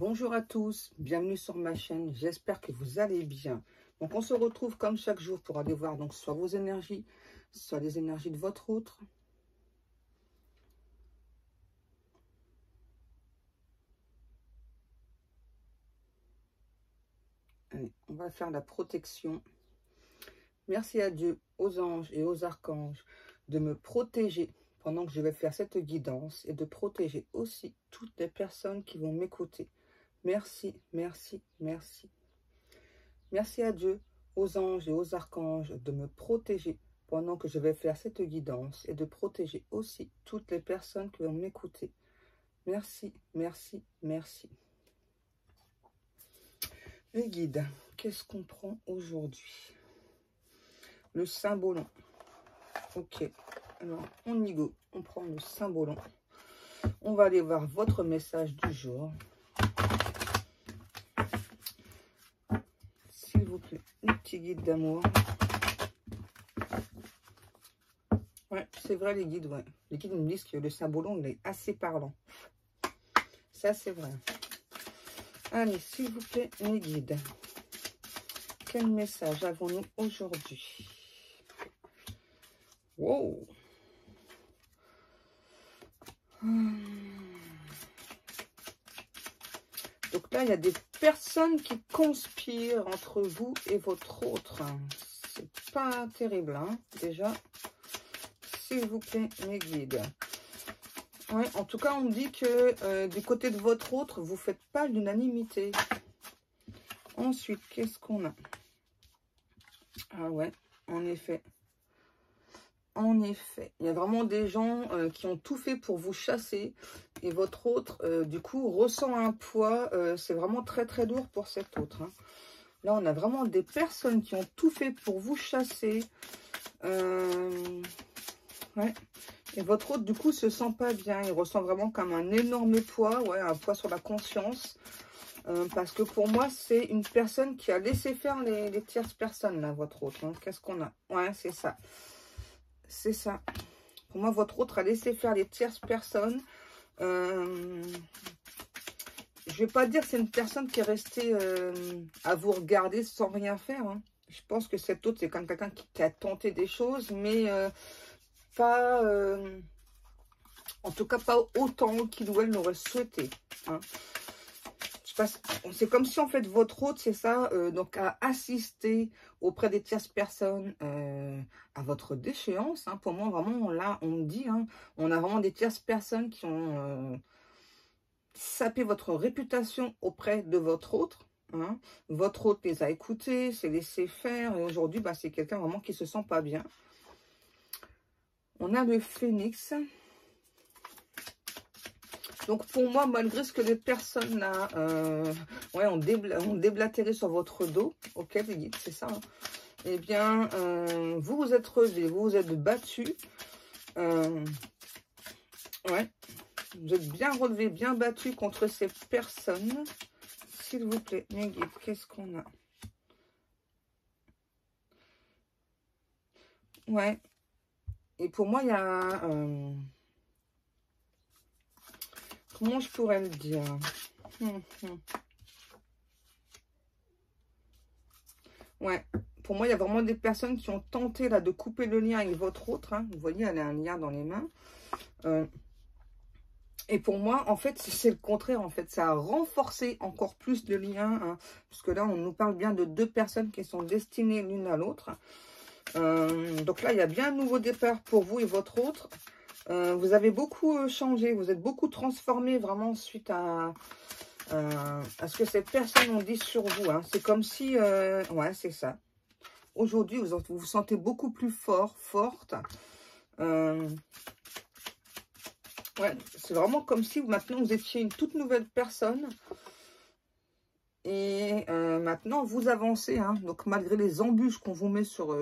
Bonjour à tous, bienvenue sur ma chaîne, j'espère que vous allez bien. Donc on se retrouve comme chaque jour pour aller voir donc soit vos énergies, soit les énergies de votre autre. Allez, on va faire la protection. Merci à Dieu, aux anges et aux archanges de me protéger pendant que je vais faire cette guidance et de protéger aussi toutes les personnes qui vont m'écouter. Merci, merci, merci. Merci à Dieu, aux anges et aux archanges de me protéger pendant que je vais faire cette guidance et de protéger aussi toutes les personnes qui vont m'écouter. Merci, merci, merci. Les guides, qu'est-ce qu'on prend aujourd'hui? Le symbolon. Ok, alors on y go. On prend le symbolon. On va aller voir votre message du jour. S'il vous plaît, le petit guide d'amour. Ouais, c'est vrai les guides, ouais. Les guides me disent que le symbolon, il est assez parlant. Ça, c'est vrai. Allez, s'il vous plaît, mes guides. Quel message avons-nous aujourd'hui? Wow! Donc là, il y a des personnes qui conspirent entre vous et votre autre. C'est pas terrible, hein, déjà. S'il vous plaît, mes guides. Ouais, en tout cas, on me dit que du côté de votre autre, vous ne faites pas l'unanimité. Ensuite, qu'est-ce qu'on a? Ah ouais, en effet. En effet, il y a vraiment des gens qui ont tout fait pour vous chasser. Et votre autre, du coup, ressent un poids. C'est vraiment très, très lourd pour cet autre. Hein. Là, on a vraiment des personnes qui ont tout fait pour vous chasser. Ouais. Et votre autre, du coup, se sent pas bien. Il ressent vraiment comme un énorme poids. Ouais, un poids sur la conscience. Parce que pour moi, c'est une personne qui a laissé faire les tierces personnes, là, votre autre. Hein. Qu'est-ce qu'on a? Ouais, c'est ça. C'est ça. Pour moi, votre autre a laissé faire les tierces personnes. Je vais pas dire que c'est une personne qui est restée à vous regarder sans rien faire. Hein. Je pense que cet autre, c'est comme quelqu'un qui a tenté des choses, mais pas... en tout cas, pas autant qu'il ou elle l'aurait souhaité. Hein. C'est comme si, en fait, votre autre, c'est ça, donc a assisté auprès des tierces personnes à votre déchéance. Hein. Pour moi, vraiment, là, on me dit, hein, on a vraiment des tierces personnes qui ont sapé votre réputation auprès de votre autre. Hein. Votre autre les a écoutés, s'est laissé faire, et aujourd'hui, bah, c'est quelqu'un vraiment qui se sent pas bien. On a le phénix. Donc, pour moi, malgré ce que les personnes là ouais, ont déblatéré sur votre dos, ok, les guides, c'est ça, hein, eh bien, vous vous êtes relevé, vous vous êtes battu. Ouais, vous êtes bien relevé, bien battu contre ces personnes. S'il vous plaît, mes guides, qu'est-ce qu'on a? Ouais. Et pour moi, il y a... comment je pourrais le dire? Ouais, pour moi, il y a vraiment des personnes qui ont tenté là de couper le lien avec votre autre. Hein. Vous voyez, elle a un lien dans les mains. Et pour moi, en fait, c'est le contraire. En fait, ça a renforcé encore plus le lien. Hein, parce que là, on nous parle bien de deux personnes qui sont destinées l'une à l'autre. Donc là, il y a bien un nouveau départ pour vous et votre autre. Vous avez beaucoup changé. Vous êtes beaucoup transformé vraiment suite à ce que ces personnes ont dit sur vous. Hein. C'est comme si... ouais, c'est ça. Aujourd'hui, vous vous sentez beaucoup plus fort, forte. Ouais, c'est vraiment comme si maintenant vous étiez une toute nouvelle personne. Et maintenant, vous avancez. Hein. Donc, malgré les embûches qu'on vous met sur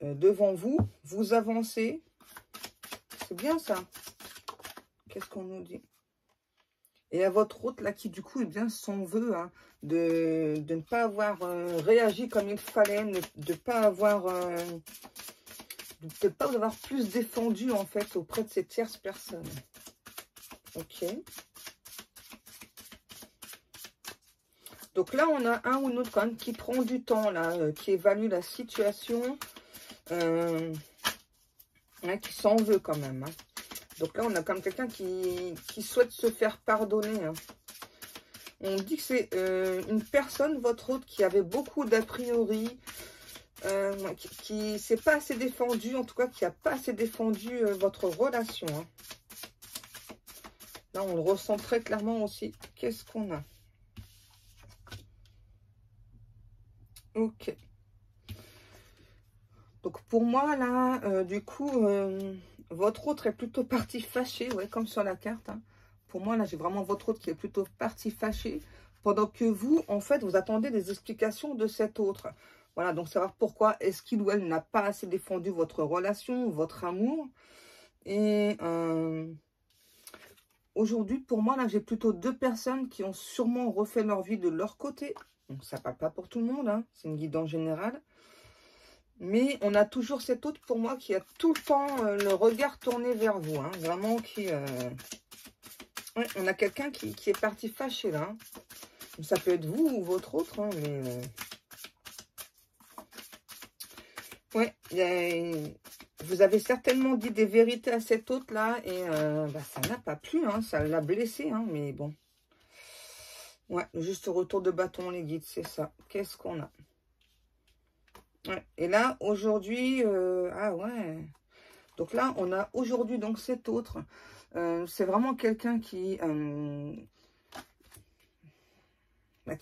devant vous, vous avancez. C'est bien ça. Qu'est-ce qu'on nous dit? Et à votre autre, là, qui du coup, est bien son vœu, hein, de ne pas avoir réagi comme il fallait, de ne pas avoir... de pas vous avoir plus défendu, en fait, auprès de ces tierces personnes. Ok. Donc là, on a un ou une autre quand même qui prend du temps, là, qui évalue la situation, hein, qui s'en veut quand même. Hein. Donc là, on a comme quelqu'un qui souhaite se faire pardonner. Hein. On dit que c'est une personne, votre autre, qui avait beaucoup d'a priori, qui s'est pas assez défendu, en tout cas, qui n'a pas assez défendu votre relation. Hein. Là, on le ressent très clairement aussi. Qu'est-ce qu'on a? Ok. Donc, pour moi, là, du coup, votre autre est plutôt parti fâché, ouais, comme sur la carte. Hein. Pour moi, là, j'ai vraiment votre autre qui est plutôt parti fâché, pendant que vous, en fait, vous attendez des explications de cet autre. Voilà, donc savoir pourquoi est-ce qu'il ou elle n'a pas assez défendu votre relation, votre amour. Et aujourd'hui, pour moi, là, j'ai plutôt deux personnes qui ont sûrement refait leur vie de leur côté. Donc, ça ne parle pas pour tout le monde, hein, c'est une guide en général. Mais on a toujours cet autre, pour moi, qui a tout le temps le regard tourné vers vous. Hein, vraiment, qui... Ouais, on a quelqu'un qui est parti fâché, là. Hein. Ça peut être vous ou votre autre, hein, mais... Ouais, vous avez certainement dit des vérités à cet autre-là, et ça n'a pas plu, hein, ça l'a blessé, hein, mais bon. Ouais, juste retour de bâton, les guides, c'est ça. Qu'est-ce qu'on a? Ouais. Et là, aujourd'hui, ah ouais. Donc là, on a aujourd'hui donc cet autre. C'est vraiment quelqu'un qui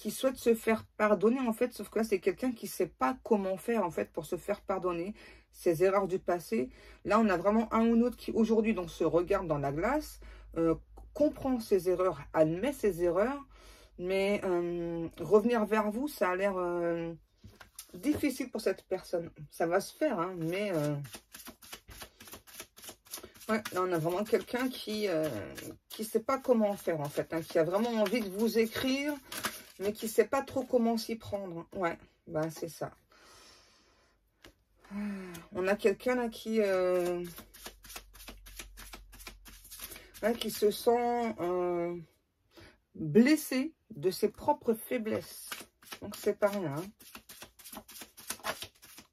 souhaite se faire pardonner, en fait. Sauf que là, c'est quelqu'un qui ne sait pas comment faire, en fait, pour se faire pardonner ses erreurs du passé. Là, on a vraiment un ou l'autre qui, aujourd'hui, donc se regarde dans la glace, comprend ses erreurs, admet ses erreurs. Mais revenir vers vous, ça a l'air... difficile pour cette personne. Ça va se faire, hein, mais... Ouais, là, on a vraiment quelqu'un qui sait pas comment faire, en fait. Hein, qui a vraiment envie de vous écrire, mais qui sait pas trop comment s'y prendre. Ouais, bah c'est ça. On a quelqu'un, là, qui se sent blessé de ses propres faiblesses. Donc, c'est pas rien, hein.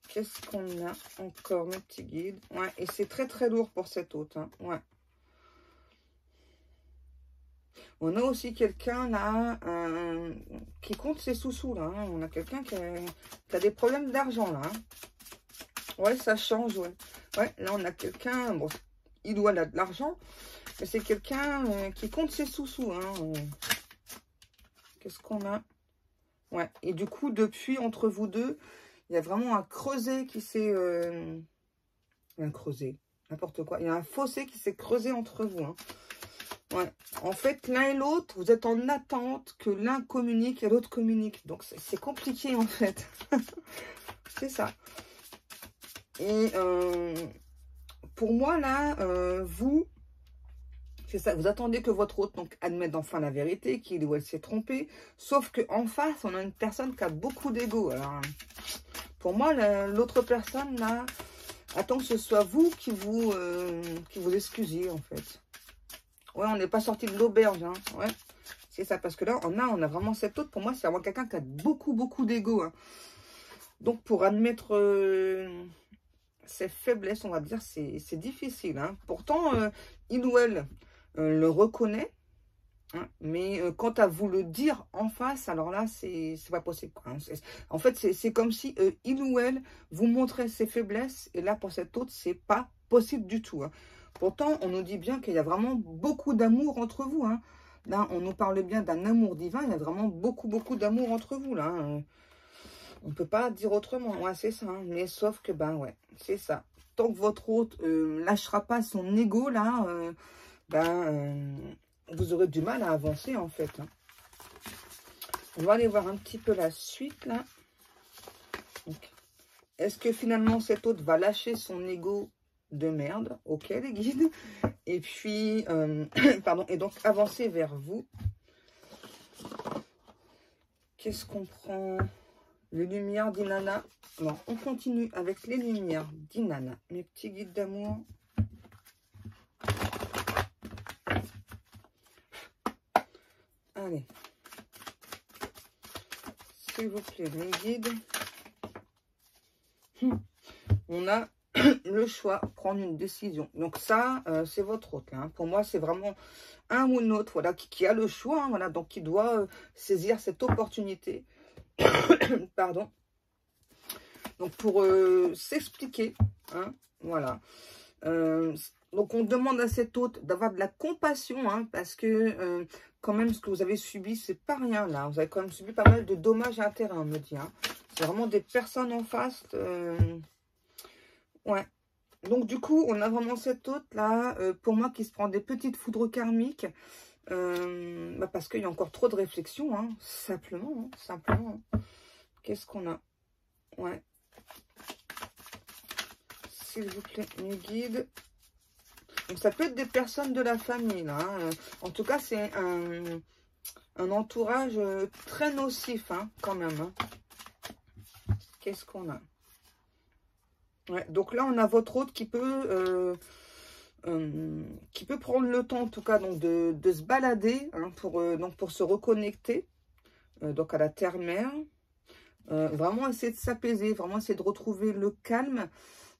Qu'est-ce qu'on a encore, mes petits guides? Ouais, et c'est très très lourd pour cet autre. Hein. Ouais. On a aussi quelqu'un là qui compte ses sous-sous là. Hein. On a quelqu'un qui a des problèmes d'argent là. Hein. Ouais, ça change, ouais. Ouais, là on a quelqu'un, bon, il doit là de l'argent, mais c'est quelqu'un qui compte ses sous-sous. Hein. Qu'est-ce qu'on a? Ouais, et du coup, depuis, entre vous deux, il y a vraiment un creuset qui s'est... un creuset, n'importe quoi. Il y a un fossé qui s'est creusé entre vous. Hein. Ouais. En fait, l'un et l'autre, vous êtes en attente que l'un communique et l'autre communique. Donc, c'est compliqué, en fait. C'est ça. Et pour moi, là, vous... C'est ça, vous attendez que votre autre donc, admette enfin la vérité, qu'il ou elle s'est trompé. Sauf qu'en face, on a une personne qui a beaucoup d'ego. Alors, pour moi, l'autre personne, là, attend que ce soit vous qui vous excusiez, en fait. Ouais, on n'est pas sorti de l'auberge, hein. Ouais, c'est ça, parce que là, on a vraiment cet autre. Pour moi, c'est vraiment quelqu'un qui a beaucoup d'ego. Hein. Donc, pour admettre ses faiblesses, on va dire, c'est difficile. Hein. Pourtant, il ou elle le reconnaît. Hein, mais quant à vous le dire en face, alors là, c'est pas possible. Quoi, hein. En fait, c'est comme si il ou elle vous montrait ses faiblesses. Et là, pour cet autre, c'est pas possible du tout. Hein. Pourtant, on nous dit bien qu'il y a vraiment beaucoup d'amour entre vous. Hein. Là, on nous parle bien d'un amour divin. Il y a vraiment beaucoup d'amour entre vous. Là, hein. On ne peut pas dire autrement. Ouais, c'est ça. Hein. Mais sauf que, ben ouais, c'est ça. Tant que votre autre lâchera pas son ego, là, vous aurez du mal à avancer, en fait. Hein. On va aller voir un petit peu la suite, là. Est-ce que finalement, cet autre va lâcher son ego de merde? Ok, les guides. Et puis, pardon, et donc avancer vers vous. Qu'est-ce qu'on prend? Les lumières d'Inanna. Non, on continue avec les lumières d'Inanna. Mes petits guides d'amour. Allez. s'il vous plaît, mes guides. On a le choix, prendre une décision. Donc ça, c'est votre hôte. Hein. Pour moi, c'est vraiment un ou l'autre, voilà, qui a le choix, hein, voilà, donc qui doit saisir cette opportunité. Pardon. Donc pour s'expliquer, hein, voilà. Donc on demande à cet hôte d'avoir de la compassion, hein, parce que quand même ce que vous avez subi, c'est pas rien là. Vous avez quand même subi pas mal de dommages à intérêt, on me dit. Hein. C'est vraiment des personnes en face. Ouais. Donc du coup, on a vraiment cet hôte là, pour moi, qui se prend des petites foudres karmiques. Parce qu'il y a encore trop de réflexion, hein, simplement. Hein, simplement. Qu'est-ce qu'on a? Ouais. S'il vous plaît, mes guides. Donc ça peut être des personnes de la famille, là. Hein. En tout cas, c'est un entourage très nocif, hein, quand même. Hein. Qu'est-ce qu'on a? Ouais, donc là, on a votre hôte qui peut prendre le temps, en tout cas, donc de se balader, hein, pour se reconnecter donc à la terre-mère. Vraiment essayer de s'apaiser, vraiment essayer de retrouver le calme.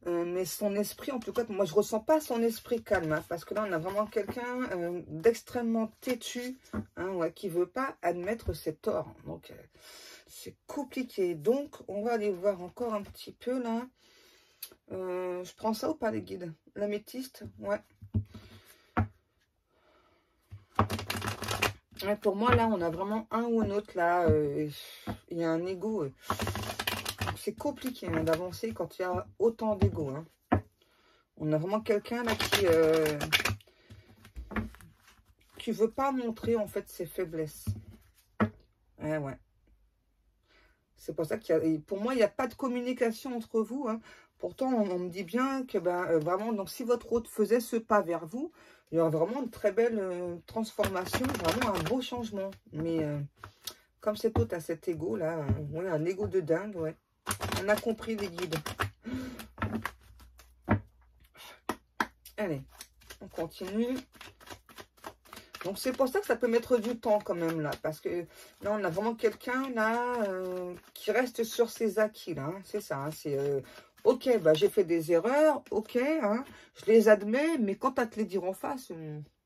Mais son esprit, en tout cas, moi, je ne ressens pas son esprit calme. Hein, parce que là, on a vraiment quelqu'un d'extrêmement têtu, hein, ouais, qui ne veut pas admettre ses torts. Donc, c'est compliqué. Donc, on va aller voir encore un petit peu, là. Je prends ça ou pas, les guides? L'améthyste, ouais. Ouais. Pour moi, là, on a vraiment un ou un autre, là. Il y a un ego. C'est compliqué, hein, d'avancer quand il y a autant d'ego. Hein. On a vraiment quelqu'un, là, qui veut pas montrer, en fait, ses faiblesses. Ouais. C'est pour ça pour moi, il n'y a pas de communication entre vous. Hein. Pourtant, on me dit bien que vraiment, donc si votre hôte faisait ce pas vers vous, il y aurait vraiment une très belle transformation, vraiment un beau changement. Mais comme cet hôte a cet ego là, ouais, un ego de dingue, ouais. On a compris les guides. Allez, on continue. Donc c'est pour ça que ça peut mettre du temps quand même là, parce que là on a vraiment quelqu'un là qui reste sur ses acquis là, hein, c'est ça, hein, c'est ok, j'ai fait des erreurs, ok, hein, je les admets, mais quand à te les dire en face,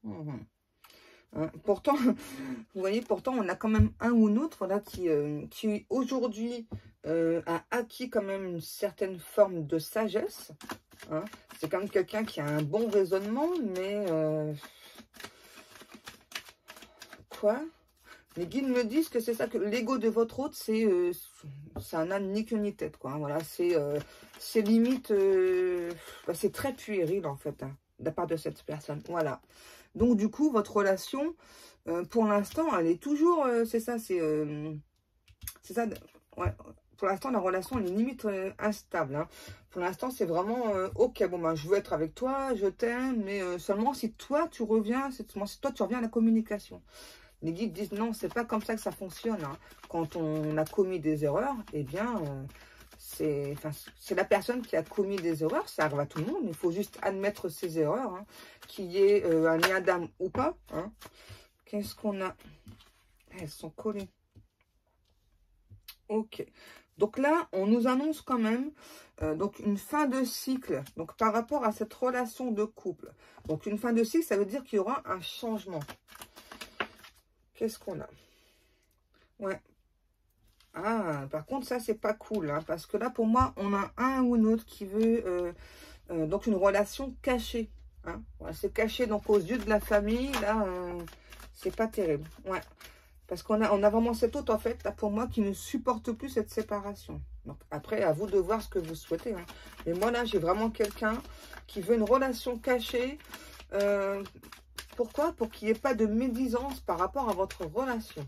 hein, pourtant, vous voyez, pourtant on a quand même un ou l'autre voilà, qui aujourd'hui a acquis quand même une certaine forme de sagesse, hein, c'est quand même quelqu'un qui a un bon raisonnement, mais quoi? Les guides me disent que c'est ça, que l'ego de votre hôte, c'est un âne ni queue ni tête, quoi. Hein, voilà, c'est limite, c'est très puéril, en fait, hein, de la part de cette personne. Voilà. Donc, du coup, votre relation, pour l'instant, elle est toujours, c'est ça, ouais. Pour l'instant, la relation, elle est limite instable. Hein. Pour l'instant, c'est vraiment, ok, bon, je veux être avec toi, je t'aime, mais seulement si toi, tu reviens, si toi, tu reviens à la communication. Les guides disent non, c'est pas comme ça que ça fonctionne. Hein. Quand on a commis des erreurs, eh bien, c'est la personne qui a commis des erreurs. Ça arrive à tout le monde. Il faut juste admettre ses erreurs, hein, qu'il y ait un lien d'âme ou pas. Hein. Qu'est-ce qu'on a? Elles sont collées. Ok. Donc là, on nous annonce quand même donc une fin de cycle. Donc par rapport à cette relation de couple. Donc une fin de cycle, ça veut dire qu'il y aura un changement. Qu'est-ce qu'on a? Ouais. Ah, par contre, ça, c'est pas cool. Hein, parce que là, pour moi, on a un ou l'autre qui veut donc une relation cachée. Hein, voilà, c'est caché donc aux yeux de la famille. Là, c'est pas terrible. Ouais. Parce qu'on a vraiment cet autre, en fait, là, pour moi, qui ne supporte plus cette séparation. Donc, après, à vous de voir ce que vous souhaitez. Hein. Mais moi, là, j'ai vraiment quelqu'un qui veut une relation cachée. Pourquoi? Pour qu'il n'y ait pas de médisance par rapport à votre relation.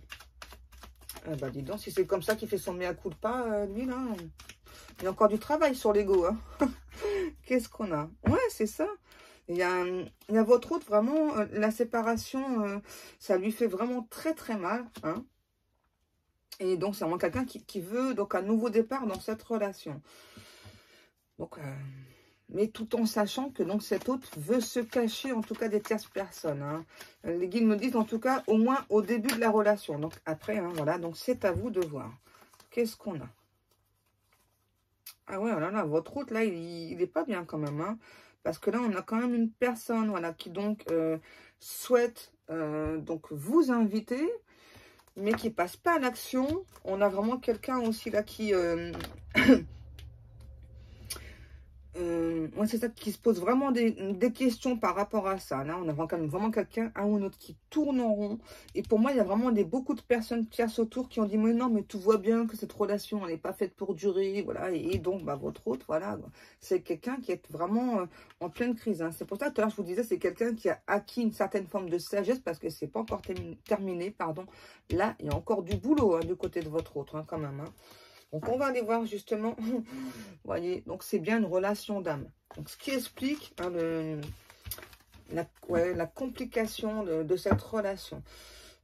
Dis donc, si c'est comme ça qu'il fait son mea culpa, lui, là, il y a encore du travail sur l'ego. Hein. Qu'est-ce qu'on a? Ouais, c'est ça. Il y a votre autre, vraiment, la séparation, ça lui fait vraiment très, très mal. Hein. Et donc, c'est vraiment quelqu'un qui veut donc un nouveau départ dans cette relation. Donc, mais tout en sachant que donc cet autre veut se cacher, en tout cas, des tierces personnes. Hein. Les guides me disent, en tout cas, au moins au début de la relation. Donc, après, hein, voilà, donc c'est à vous de voir. qu'est-ce qu'on a? Ah ouais, oh là là, votre hôte, là, il est pas bien quand même, hein. Parce que là, on a quand même une personne, voilà, qui donc souhaite donc vous inviter, mais qui passe pas à l'action. On a vraiment quelqu'un aussi là qui... ouais, c'est ça, qui se pose vraiment des questions par rapport à ça. Là, on a vraiment quelqu'un, un ou l'autre, qui tourne en rond. Et pour moi, il y a vraiment beaucoup de personnes tierces autour qui ont dit, mais non, mais tout voit bien que cette relation, elle n'est pas faite pour durer. Voilà. Et donc, bah, votre autre, voilà, c'est quelqu'un qui est vraiment en pleine crise, hein. C'est pour ça, tout à l'heure, je vous disais, c'est quelqu'un qui a acquis une certaine forme de sagesse parce que c'est pas encore terminé, pardon. Là, il y a encore du boulot, hein, du côté de votre autre, hein, quand même, hein. Donc, on va aller voir justement, vous voyez, donc c'est bien une relation d'âme. Donc, ce qui explique hein, la complication de cette relation.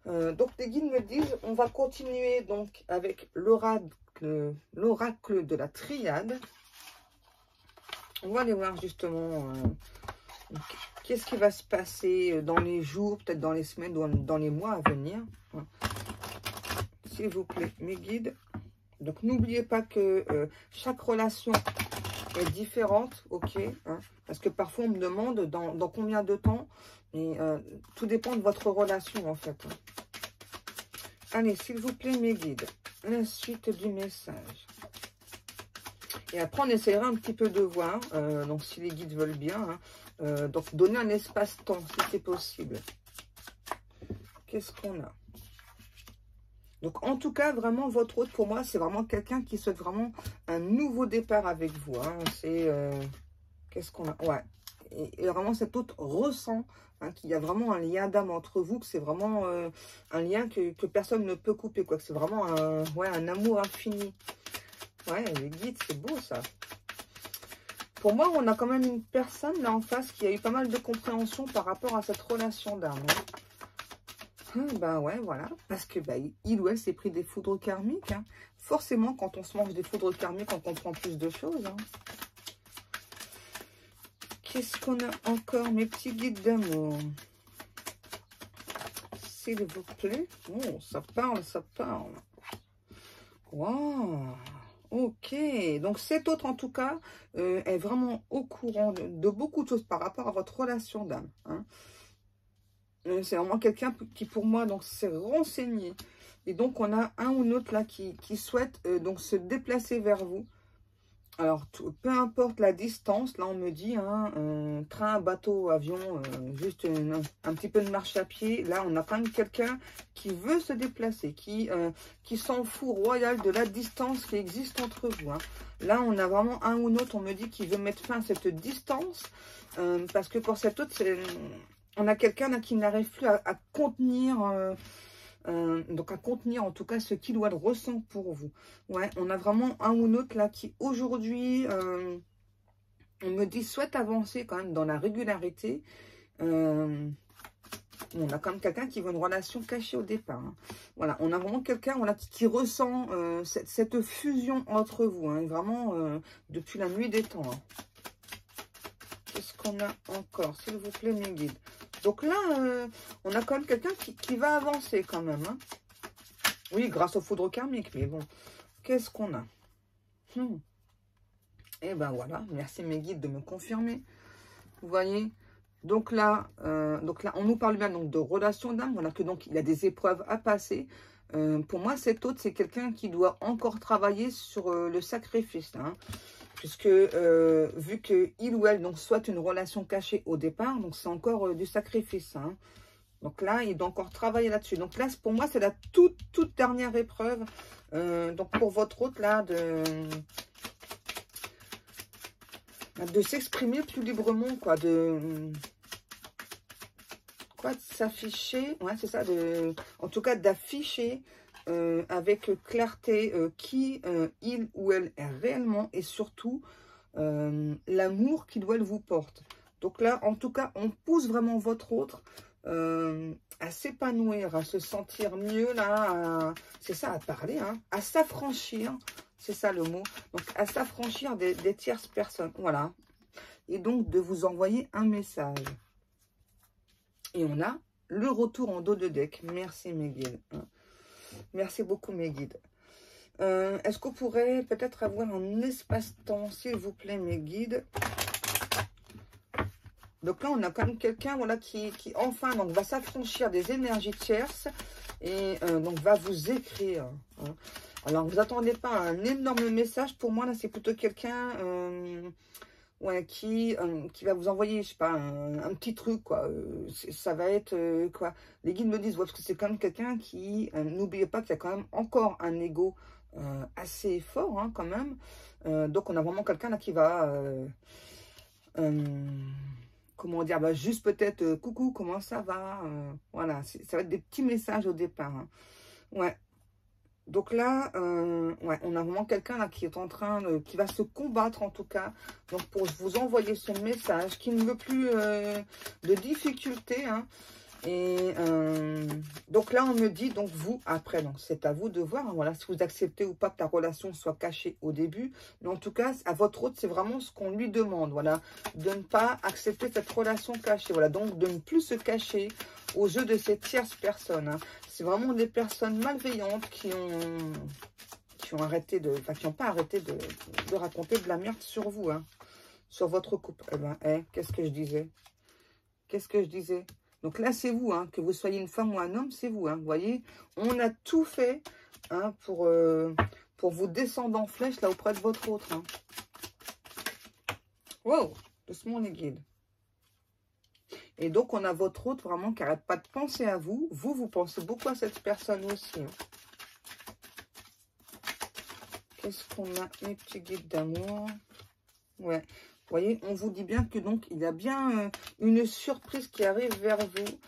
Donc, les guides me disent, on va continuer donc avec l'oracle de la triade. On va aller voir justement qu'est-ce qui va se passer dans les jours, peut-être dans les semaines ou dans les mois à venir. S'il vous plaît, mes guides. Donc, n'oubliez pas que chaque relation est différente, ok, hein, parce que parfois, on me demande dans combien de temps, et tout dépend de votre relation, en fait. Hein. Allez, s'il vous plaît, mes guides, la suite du message. Et après, on essaiera un petit peu de voir, donc si les guides veulent bien, hein, donc donner un espace-temps, si c'est possible. Qu'est-ce qu'on a? Donc, en tout cas, vraiment, votre hôte, pour moi, c'est vraiment quelqu'un qui souhaite vraiment un nouveau départ avec vous. Hein. C'est... qu'est-ce qu'on a? Ouais. Et vraiment, cet hôte ressent hein, qu'il y a vraiment un lien d'âme entre vous, que c'est vraiment un lien que personne ne peut couper, quoi. Que c'est vraiment un amour infini. Ouais, les guides, c'est beau, ça. Pour moi, on a quand même une personne, là, en face, qui a eu pas mal de compréhension par rapport à cette relation d'âme. Hein. Ben ouais, voilà, parce que il ou elle s'est pris des foudres karmiques. Hein. Forcément, quand on se mange des foudres karmiques, on comprend plus de choses. Hein. Qu'est-ce qu'on a encore, mes petits guides d'amour? S'il vous plaît. Oh, ça parle, ça parle. Waouh. Ok, donc cet autre, en tout cas, est vraiment au courant de beaucoup de choses par rapport à votre relation d'âme. Hein. C'est vraiment quelqu'un qui, pour moi, donc s'est renseigné. Et donc, on a un ou l'autre là qui souhaite donc se déplacer vers vous. Alors, peu importe la distance, là, on me dit, hein, train, bateau, avion, juste un petit peu de marche à pied. Là, on a quand même quelqu'un qui veut se déplacer, qui s'en fout royal de la distance qui existe entre vous. Hein. Là, on a vraiment un ou l'autre, on me dit, qui veut mettre fin à cette distance. Parce que pour cet autre, on a quelqu'un qui n'arrive plus à contenir, donc à contenir en tout cas ce qu'il ou elle ressent pour vous. Ouais, on a vraiment un ou l'autre là qui aujourd'hui, on me dit, souhaite avancer quand même dans la régularité. On a quand même quelqu'un qui veut une relation cachée au départ. Hein. Voilà, on a vraiment quelqu'un voilà, qui ressent cette fusion entre vous. Hein, vraiment depuis la nuit des temps. Hein. Qu'est-ce qu'on a encore, s'il vous plaît, mes guides? Donc là, on a quand même quelqu'un qui va avancer quand même. Hein. Oui, grâce au foudre karmique, mais bon. Qu'est-ce qu'on a? Et ben voilà, merci mes guides de me confirmer. Vous voyez? Donc là, on nous parle bien donc, de relation d'âme. Voilà que donc il y a des épreuves à passer. Pour moi, cet autre, c'est quelqu'un qui doit encore travailler sur le sacrifice. Hein. Puisque vu qu'il ou elle donc, souhaite une relation cachée au départ, donc c'est encore du sacrifice. Hein. Donc là, il doit encore travailler là-dessus. Donc là, pour moi, c'est la toute dernière épreuve. Donc pour votre hôte, là, de s'exprimer plus librement, quoi, de s'afficher, ouais, c'est ça, en tout cas d'afficher avec clarté qui il ou elle est réellement et surtout l'amour qu'il ou elle vous porte. Donc là, en tout cas, on pousse vraiment votre autre à s'épanouir, à se sentir mieux, là, c'est ça, à parler, hein, à s'affranchir, c'est ça le mot, donc à s'affranchir des tierces personnes, voilà, et donc de vous envoyer un message. Et on a le retour en dos de deck. Merci mes guides. Merci beaucoup mes guides. Est-ce qu'on pourrait peut-être avoir un espace-temps, s'il vous plaît, mes guides? Donc là, on a quand même quelqu'un, voilà, qui enfin donc, va s'affranchir des énergies tierces et donc va vous écrire. Hein. Alors, vous attendez pas à un énorme message. Pour moi, là, c'est plutôt quelqu'un ouais, qui va vous envoyer, je sais pas, un petit truc, quoi. Ça va être, quoi. Les guides me disent, ouais, parce que c'est quand même quelqu'un qui, n'oubliez pas qu'il y a quand même encore un ego assez fort, hein, quand même. Donc, on a vraiment quelqu'un là qui va... comment dire, bah, juste peut-être coucou, comment ça va, voilà, ça va être des petits messages au départ, hein. Ouais, donc là ouais, on a vraiment quelqu'un là qui est en train qui va se combattre en tout cas, donc pour vous envoyer son message, qui ne veut plus de difficultés, hein. Et donc là, on me dit, donc vous, après, donc c'est à vous de voir, hein, voilà, si vous acceptez ou pas que la relation soit cachée au début. Mais en tout cas, à votre hôte, c'est vraiment ce qu'on lui demande, voilà, de ne pas accepter cette relation cachée, voilà, donc de ne plus se cacher aux yeux de ces tierces personnes, hein. C'est vraiment des personnes malveillantes qui ont arrêté de, enfin, qui n'ont pas arrêté de raconter de la merde sur vous, hein, sur votre couple. Eh ben, qu'est-ce que je disais? Qu'est-ce que je disais? Donc là, c'est vous, hein, que vous soyez une femme ou un homme, c'est vous. Hein, vous voyez, on a tout fait, hein, pour vous descendre en flèche là auprès de votre autre. Hein. Wow, doucement les guides. Et donc, on a votre autre vraiment qui n'arrête pas de penser à vous. Vous, vous pensez beaucoup à cette personne aussi. Hein. Qu'est-ce qu'on a, mes petits guides d'amour? Ouais. Vous voyez, on vous dit bien que donc il y a bien une surprise qui arrive vers vous.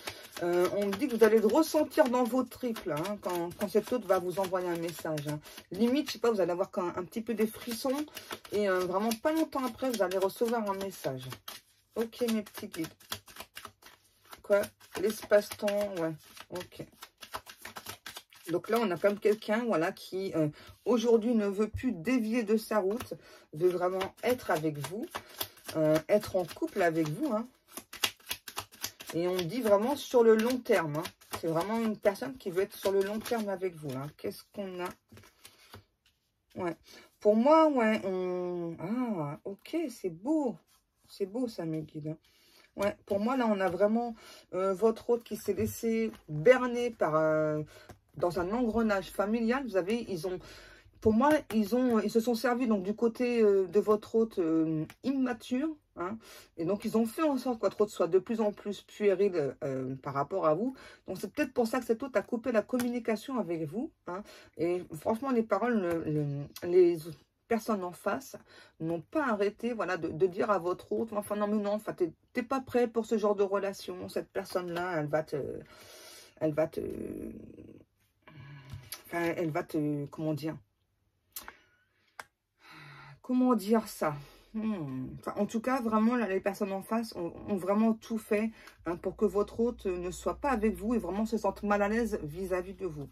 On me dit que vous allez le ressentir dans vos triples, hein, quand cet autre va vous envoyer un message. Hein. Limite, je sais pas, vous allez avoir un petit peu des frissons et vraiment pas longtemps après, vous allez recevoir un message. Ok, mes petits guides. Quoi? L'espace-temps, ouais. Ok. Donc là, on a quand même quelqu'un, voilà, qui aujourd'hui ne veut plus dévier de sa route, veut vraiment être avec vous, être en couple avec vous, hein. Et on dit vraiment sur le long terme, hein. C'est vraiment une personne qui veut être sur le long terme avec vous, hein. Qu'est-ce qu'on a? Ouais. Pour moi, ouais, ah, ok, c'est beau. C'est beau, ça, mes guides, hein. Ouais, pour moi, là, on a vraiment votre hôte qui s'est laissé berner par... dans un engrenage familial, vous avez, pour moi, ils se sont servis donc du côté de votre hôte immature, hein, et donc ils ont fait en sorte que votre hôte soit de plus en plus puéril par rapport à vous. Donc c'est peut-être pour ça que cet hôte a coupé la communication avec vous, hein, et franchement, les paroles, les personnes en face n'ont pas arrêté, voilà, de dire à votre hôte, enfin non mais non, enfin t'es pas prêt pour ce genre de relation, cette personne-là, elle va te, comment dire ça? Enfin, en tout cas, vraiment, là, les personnes en face ont vraiment tout fait, hein, pour que votre hôte ne soit pas avec vous et vraiment se sente mal à l'aise vis-à-vis de vous.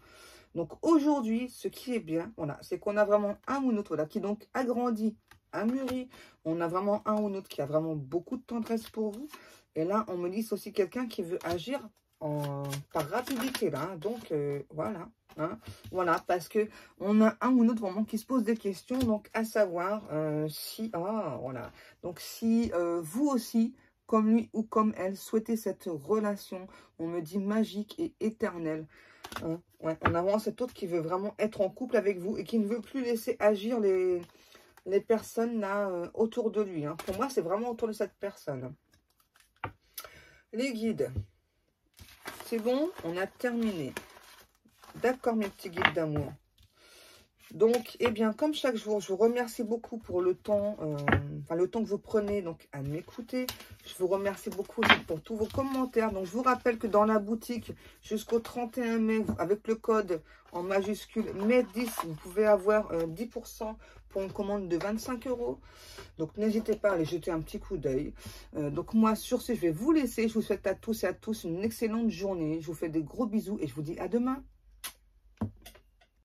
Donc, aujourd'hui, ce qui est bien, voilà, c'est qu'on a vraiment un ou l'autre, voilà, qui donc a grandi, a mûri. On a vraiment un ou l'autre qui a vraiment beaucoup de tendresse pour vous. Et là, on me dit c'est aussi quelqu'un qui veut agir par rapidité, là. Hein. Donc, voilà. Hein, voilà, parce que on a un ou l'autre vraiment qui se pose des questions, donc à savoir si, voilà, donc si vous aussi, comme lui ou comme elle, souhaitez cette relation, on me dit magique et éternelle. Hein, ouais, on a vraiment cet autre qui veut vraiment être en couple avec vous et qui ne veut plus laisser agir les personnes là autour de lui. Hein. Pour moi, c'est vraiment autour de cette personne. Les guides, c'est bon, on a terminé. D'accord, mes petits guides d'amour. Donc, eh bien, comme chaque jour, je vous remercie beaucoup pour le temps, le temps que vous prenez donc à m'écouter. Je vous remercie beaucoup aussi pour tous vos commentaires. Donc, je vous rappelle que dans la boutique, jusqu'au 31 mai, avec le code en majuscule MED10, vous pouvez avoir 10% pour une commande de 25 €. Donc, n'hésitez pas à aller jeter un petit coup d'œil. Donc, moi, sur ce, je vais vous laisser. Je vous souhaite à tous et à tous une excellente journée. Je vous fais des gros bisous et je vous dis à demain.